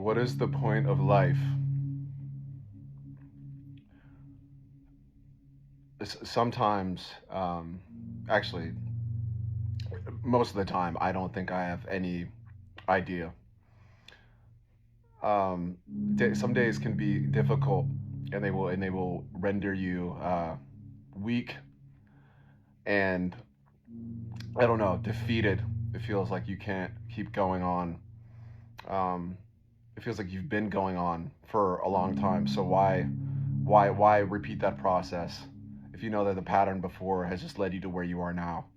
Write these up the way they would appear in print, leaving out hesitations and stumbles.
What is the point of life? Sometimes, actually, most of the time, I don't think I have any idea. Um, some days can be difficult, and they will render you weak and I don't know, defeated. It feels like you can't keep going on. Um, it feels like you've been going on for a long time. So why repeat that process if you know that the pattern before has just led you to where you are now?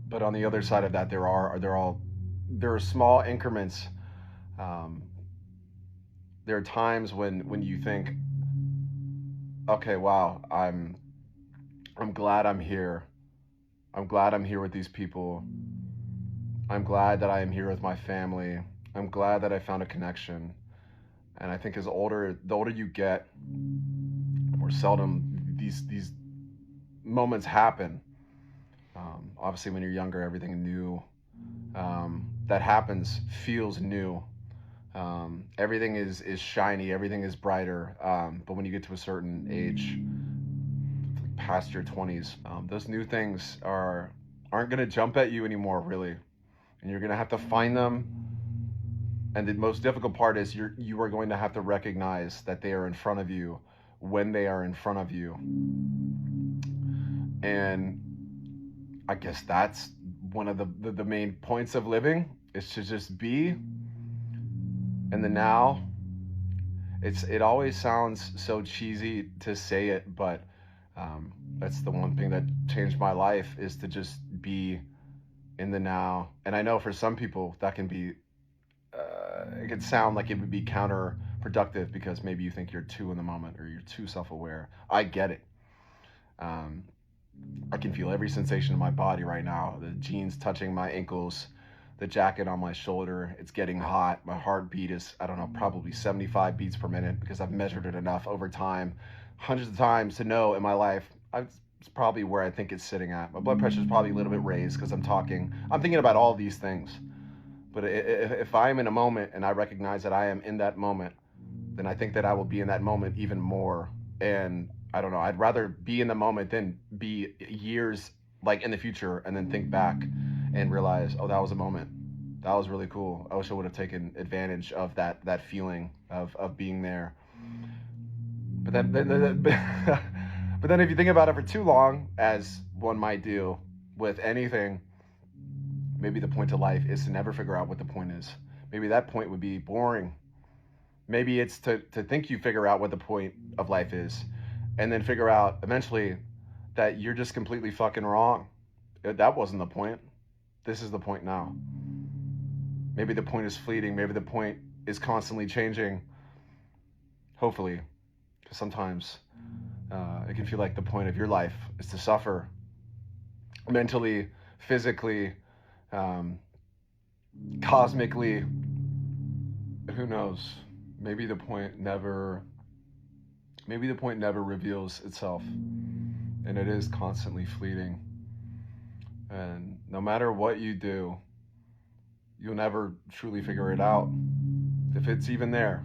But on the other side of that, there are small increments. Um, there are times when you think, okay, wow, I'm glad I'm here. I'm glad I'm here with these people. I'm glad that I am here with my family. I'm glad that I found a connection. And I think the older you get, more seldom these moments happen. Obviously, when you're younger, everything new that happens feels new. Everything is shiny, everything is brighter. But when you get to a certain age, past your 20s, those new things aren't going to jump at you anymore, really, and you're going to have to find them. And the most difficult part is you are going to have to recognize that they are in front of you when they are in front of you. And I guess that's one of the main points of living, is to just be in the now. It always sounds so cheesy to say it, but that's the one thing that changed my life, is to just be in the now. And I know for some people that can be it could sound like it would be counterproductive because maybe you think you're too in the moment or you're too self-aware. I get it. Um, I can feel every sensation in my body right now. The jeans touching my ankles, the jacket on my shoulder. It's getting hot. My heartbeat is, I don't know, probably 75 beats per minute because I've measured it enough over time, hundreds of times to know in my life. It's probably where I think it's sitting at. My blood pressure is probably a little bit raised because I'm thinking about all these things. But if I'm in a moment and I recognize that I am in that moment, then I think that I will be in that moment even more. And I don't know, I'd rather be in the moment than be years like in the future and then think back and realize, oh, that was a moment. That was really cool. I wish I would have taken advantage of that feeling of being there. But but then if you think about it for too long, as one might do with anything, maybe the point of life is to never figure out what the point is. Maybe that point would be boring. Maybe it's to think you figure out what the point of life is and then figure out eventually that you're just completely fucking wrong. That wasn't the point. This is the point now. Maybe the point is fleeting. Maybe the point is constantly changing. Hopefully. Because sometimes it can feel like the point of your life is to suffer mentally, physically, um, cosmically. Who knows? Maybe the point never reveals itself, and it is constantly fleeting. And no matter what you do, you'll never truly figure it out, if it's even there.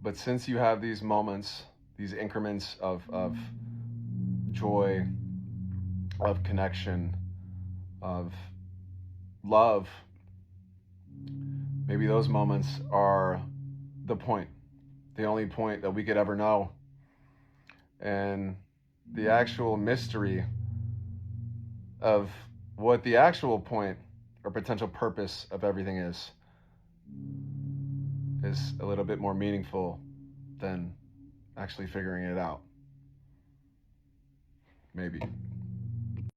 But since you have these moments, these increments of joy, of connection, of love, maybe those moments are the point, the only point that we could ever know. And the actual mystery of what the actual point or potential purpose of everything is a little bit more meaningful than actually figuring it out. Maybe.